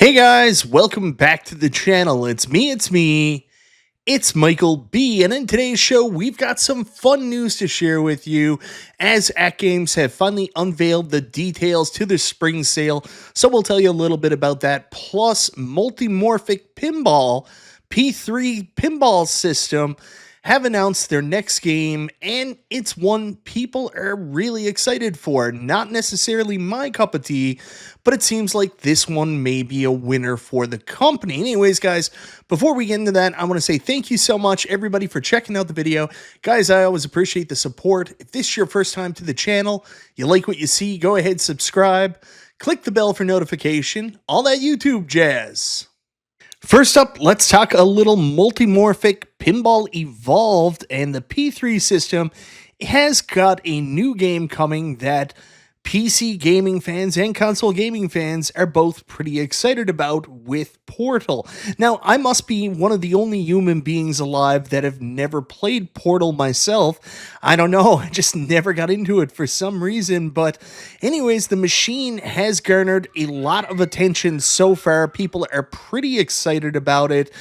Hey guys, welcome back to the channel. It's Michael B, and in today's show, we've got some fun news to share with you as AtGames have finally unveiled the details to the spring sale. So we'll tell you a little bit about that, plus Multimorphic Pinball P3 pinball system have announced their next game, and it's one people are really excited for. Not necessarily my cup of tea, but it seems like this one may be a winner for the company. Anyways, guys, before we get into that, I want to say thank you so much, everybody, for checking out the video. Guys, I always appreciate the support. If this is your first time to the channel, you like what you see, go ahead, subscribe, click the bell for notification, all that YouTube jazz. First up, let's talk a little Multimorphic Pinball Evolved, and the P3 system has got a new game coming that PC gaming fans and console gaming fans are both pretty excited about with Portal. Now, I must be one of the only human beings alive that have never played Portal myself. I don't know, I just never got into it for some reason, but anyways, the machine has garnered a lot of attention so far. People are pretty excited about it.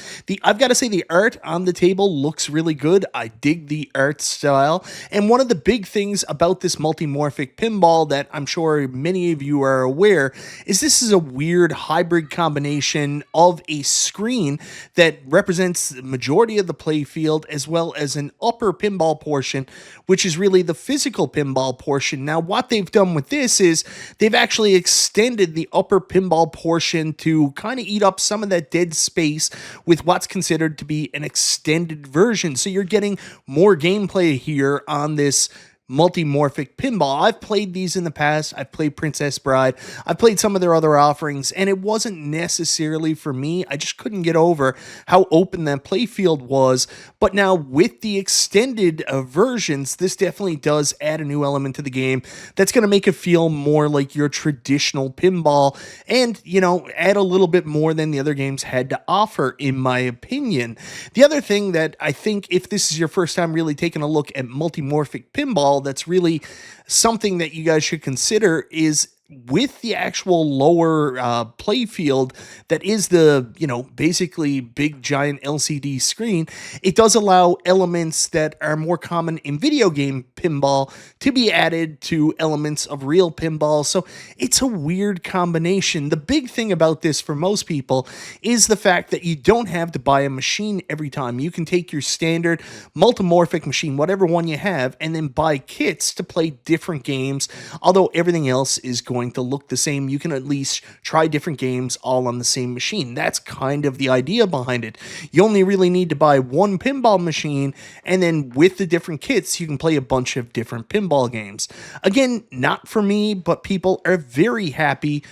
I've got to say, the art on the table looks really good. I dig the art style, and one of the big things about this Multimorphic Pinball that I'm sure many of you are aware is this is a weird hybrid combination of a screen that represents the majority of the play field as well as an upper pinball portion, which is really the physical pinball portion. Now, what they've done with this is they've actually extended the upper pinball portion to kind of eat up some of that dead space with what's considered to be an extended version. So you're getting more gameplay here on this Multimorphic Pinball. I've played these in the past. I've played Princess Bride. I've played some of their other offerings, and it wasn't necessarily for me. I just couldn't get over how open that playfield was. But now with the extended versions, this definitely does add a new element to the game that's going to make it feel more like your traditional pinball and, you know, add a little bit more than the other games had to offer, in my opinion. The other thing that I think, if this is your first time really taking a look at Multimorphic Pinball, that's really something that you guys should consider is with the actual lower play field that is the, you know, basically big giant LCD screen, it does allow elements that are more common in video game pinball to be added to elements of real pinball. So it's a weird combination. The big thing about this for most people is the fact that you don't have to buy a machine every time. You can take your standard Multimorphic machine, whatever one you have, and then buy kits to play different games. Although everything else is going to look the same, you can at least try different games all on the same machine. That's kind of the idea behind it. You only really need to buy one pinball machine, and then with the different kits, you can play a bunch of different pinball games. Again, not for me, but people are very happy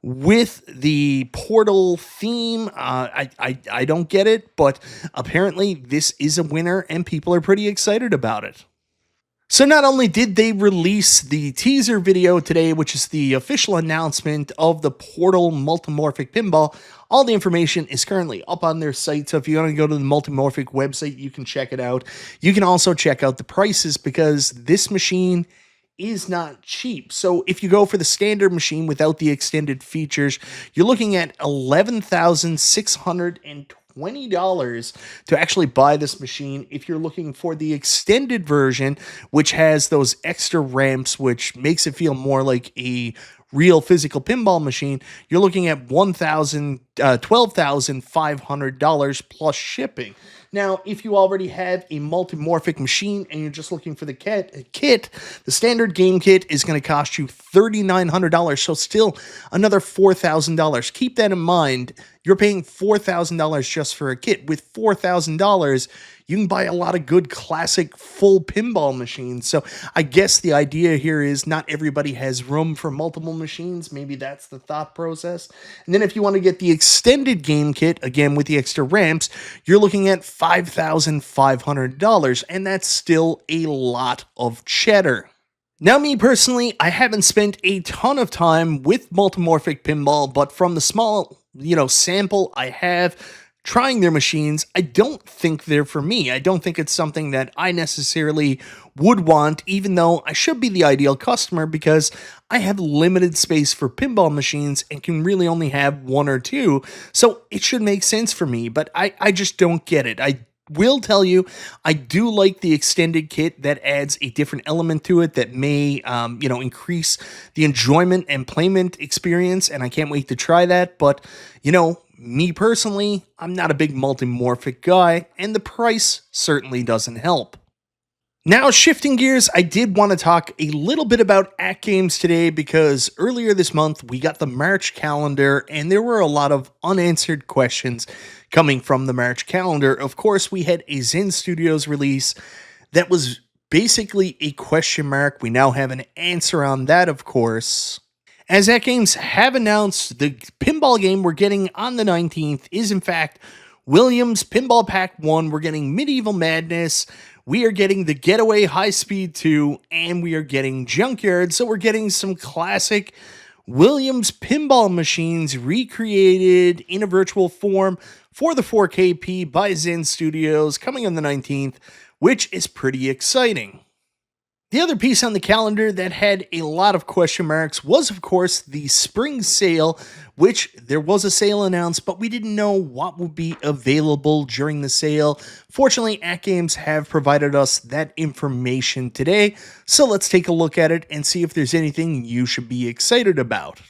with the Portal theme. I don't get it, but apparently this is a winner, and people are pretty excited about it. So not only did they release the teaser video today, which is the official announcement of the Portal Multimorphic Pinball, all the information is currently up on their site. So if you want to go to the Multimorphic website, you can check it out. You can also check out the prices because this machine is not cheap. So if you go for the standard machine without the extended features, you're looking at $11,620 to actually buy this machine. If you're looking for the extended version, which has those extra ramps, which makes it feel more like a real physical pinball machine, you're looking at $12,500 plus shipping. Now, if you already have a Multimorphic machine and you're just looking for the kit, the standard game kit is going to cost you $3,900, so still another $4,000. Keep that in mind. You're paying $4,000 just for a kit. With $4,000, you can buy a lot of good classic full pinball machines. So I guess the idea here is not everybody has room for multiple machines. Maybe that's the thought process. And then if you want to get the extended game kit, again with the extra ramps, you're looking at $5,500, and that's still a lot of cheddar. Now, me personally, I haven't spent a ton of time with Multimorphic Pinball, but from the small, sample I have, trying their machines, I don't think they're for me. I don't think it's something that I necessarily would want, even though I should be the ideal customer because I have limited space for pinball machines and can really only have one or two. So it should make sense for me, but I just don't get it. I will tell you, I do like the extended kit that adds a different element to it that may, increase the enjoyment and playment experience, and I can't wait to try that. But, me personally, I'm not a big multimorphic guy, and the price certainly doesn't help. Now, shifting gears, I did want to talk a little bit about AtGames today because earlier this month we got the March calendar and there were a lot of unanswered questions coming from the March calendar. Of course, we had a Zen Studios release that was basically a question mark. We now have an answer on that, of course. As AtGames have announced, the pinball game we're getting on the 19th is in fact Williams Pinball Pack 1. We're getting Medieval Madness. We are getting the Getaway High Speed 2, and we are getting Junkyard. So we're getting some classic Williams pinball machines recreated in a virtual form for the 4KP by Zen Studios coming on the 19th, which is pretty exciting. The other piece on the calendar that had a lot of question marks was, of course, the spring sale, which there was a sale announced, but we didn't know what would be available during the sale. Fortunately, AtGames have provided us that information today, so let's take a look at it and see if there's anything you should be excited about.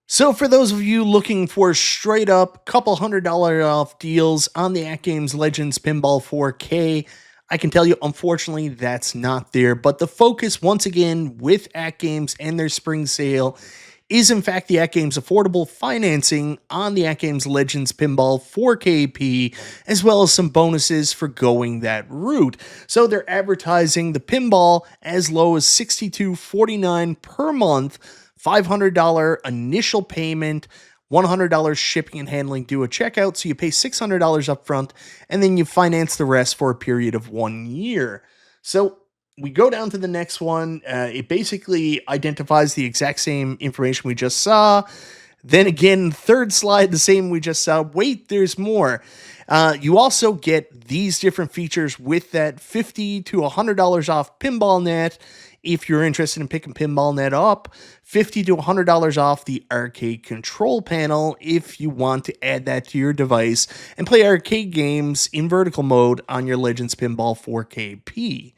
So for those of you looking for straight up couple $100 off deals on the AtGames Legends Pinball 4K, I can tell you, unfortunately, that's not there. But the focus, once again, with AtGames and their spring sale is, in fact, the AtGames affordable financing on the AtGames Legends Pinball 4KP, as well as some bonuses for going that route. So they're advertising the pinball as low as $62.49 per month, $500 initial payment, $100 shipping and handling due at checkout, so you pay $600 up front, and then you finance the rest for a period of 1 year. So we go down to the next one. It basically identifies the exact same information we just saw. Then again, third slide, the same we just saw. Wait, there's more. You also get these different features with that $50 to $100 off Pinball Net. If you're interested in picking Pinball Net up, $50 to $100 off the arcade control panel if you want to add that to your device and play arcade games in vertical mode on your Legends Pinball 4KP.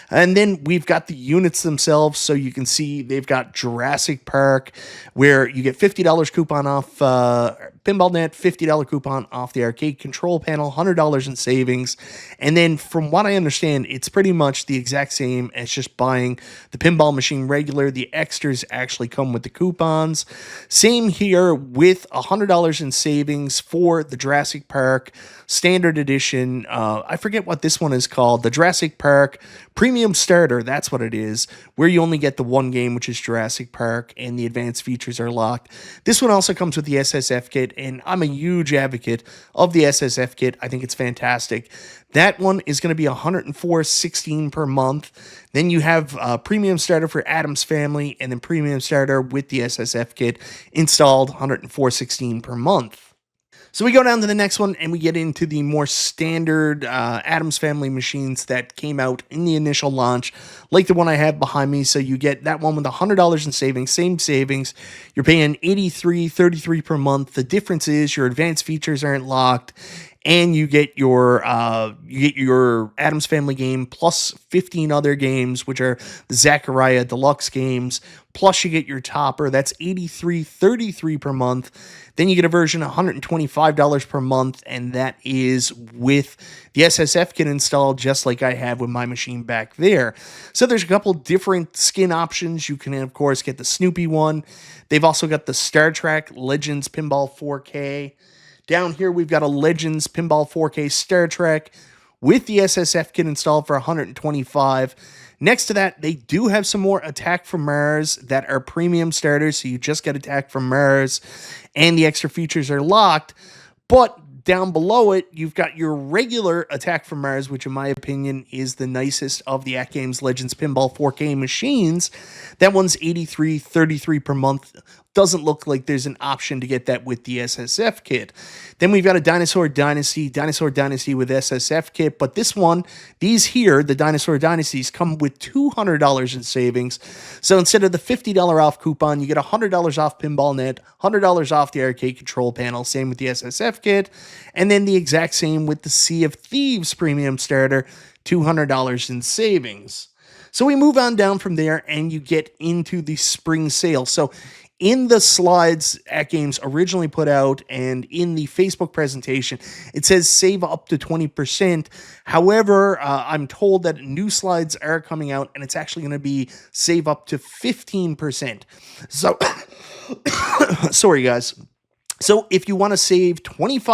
And then we've got the units themselves, so you can see they've got Jurassic Park, where you get $50 coupon off Pinball Net, $50 coupon off the arcade control panel, $100 in savings. And then from what I understand, it's pretty much the exact same as just buying the pinball machine regular. The extras actually come with the coupons. Same here with $100 in savings for the Jurassic Park Standard Edition. I forget what this one is called. The Jurassic Park Premium Starter, that's what it is, where you only get the one game, which is Jurassic Park, and the advanced features are locked. This one also comes with the SSF kit, and I'm a huge advocate of the SSF kit. I think it's fantastic. That one is going to be $104.16 per month. Then you have Premium Starter for Adam's Family, and then Premium Starter with the SSF kit installed, $104.16 per month. So we go down to the next one and we get into the more standard Adam's Family machines that came out in the initial launch, like the one I have behind me. So you get that one with $100 in savings, same savings. You're paying $83.33 per month. The difference is your advanced features aren't locked, and you get your Adam's Family game plus 15 other games, which are the Zachariah Deluxe games. Plus you get your topper. That's $83.33 per month. Then you get a version $125 per month, and that is with the SSF kit installed, just like I have with my machine back there. So there's a couple different skin options. You can, of course, get the Snoopy one. They've also got the Star Trek Legends Pinball 4K. Down here, we've got a Legends Pinball 4K Star Trek with the SSF kit installed for $125. Next to that, they do have some more Attack from Mars that are premium starters, so you just get Attack from Mars, and the extra features are locked. But down below it, you've got your regular Attack from Mars, which in my opinion is the nicest of the AtGames Legends Pinball 4K machines. That one's $83.33 per month. doesn't look like there's an option to get that with the SSF kit. Then we've got a Dinosaur Dynasty with SSF kit, but this one, these here, the Dinosaur Dynasties, come with $200 in savings. So instead of the $50 off coupon, you get $100 off Pinball Net, $100 off the arcade control panel, same with the SSF kit, and then the exact same with the Sea of Thieves premium starter, $200 in savings. So we move on down from there and you get into the spring sale. So in the slides AtGames originally put out and in the Facebook presentation, it says save up to 20%. However, I'm told that new slides are coming out and it's actually going to be save up to 15%. So, sorry guys. So if you want to save if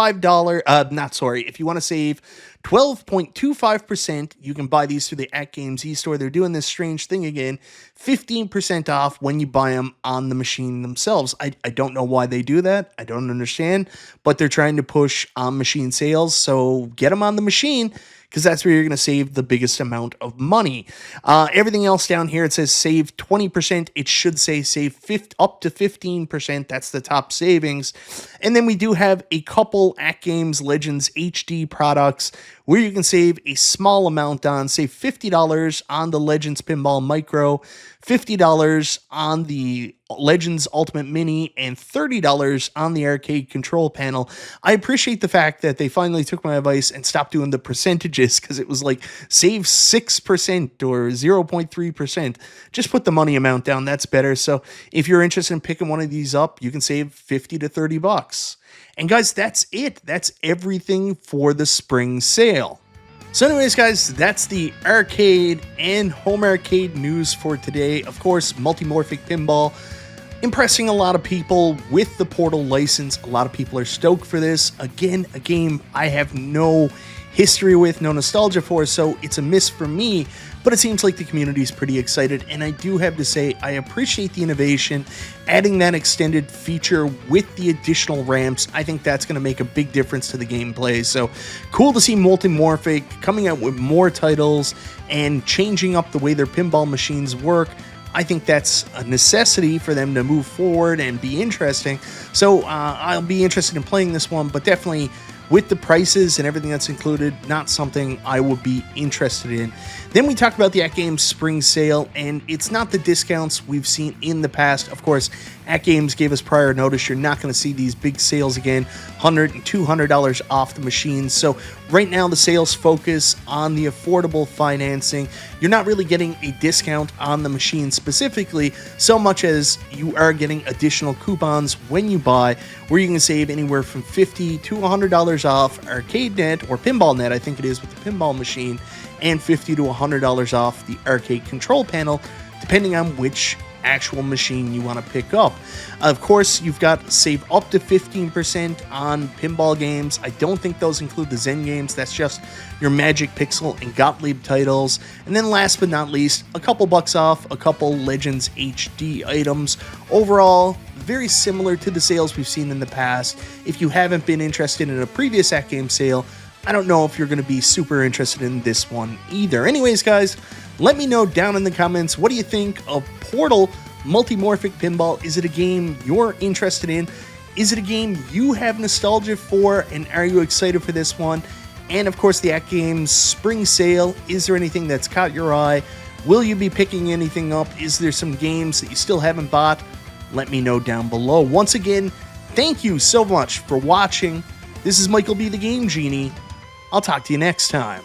you want to save 12.25%, you can buy these through the AtGames e-store. They're doing this strange thing again, 15% off when you buy them on the machine themselves. I don't know why they do that. I don't understand, but they're trying to push on machine sales. So get them on the machine, because that's where you're going to save the biggest amount of money. Everything else down here, it says save 20%. It should say save up to 15%. That's the top savings. And then we do have a couple AtGames Legends HD products where you can save a small amount on, save $50 on the Legends Pinball Micro, $50 on the Legends Ultimate Mini, and $30 on the arcade control panel. I appreciate the fact that they finally took my advice and stopped doing the percentages, because it was like save 6% or 0.3%. Just put the money amount down. That's better. So if you're interested in picking one of these up, you can save 50 to 30 bucks. And guys, that's it. That's everything for the spring sale. So anyways, guys, that's the arcade and home arcade news for today. Of course, Multimorphic Pinball impressing a lot of people with the Portal license. A lot of people are stoked for this. Again, a game I have no history with, no nostalgia for, so it's a miss for me, but it seems like the community is pretty excited, and I do have to say I appreciate the innovation, adding that extended feature with the additional ramps. I think that's going to make a big difference to the gameplay, so cool to see Multimorphic coming out with more titles and changing up the way their pinball machines work. I think that's a necessity for them to move forward and be interesting, so I'll be interested in playing this one, but definitely with the prices and everything that's included, not something I would be interested in. Then we talked about the AtGames spring sale, and it's not the discounts we've seen in the past. Of course, AtGames gave us prior notice you're not going to see these big sales again, $100 and $200 off the machines. So right now the sales focus on the affordable financing. You're not really getting a discount on the machine specifically, so much as you are getting additional coupons when you buy, where you can save anywhere from $50 to $100 off Arcade Net or Pinball Net, I think it is with the pinball machine, and $50 to $100 off the arcade control panel, depending on which actual machine you want to pick up. Of course, you've got save up to 15% on pinball games. I don't think those include the Zen games. That's just your Magic Pixel and Gottlieb titles. And then last but not least, a couple bucks off a couple Legends HD items. Overall, very similar to the sales we've seen in the past. If you haven't been interested in a previous AtGames sale, I don't know if you're going to be super interested in this one either. Anyways, guys, let me know down in the comments, what do you think of Portal Multimorphic Pinball? Is it a game you're interested in? Is it a game you have nostalgia for? And are you excited for this one? And of course, the AtGames spring sale. Is there anything that's caught your eye? Will you be picking anything up? Is there some games that you still haven't bought? Let me know down below. Once again, thank you so much for watching. This is Michael B. the Game Genie. I'll talk to you next time.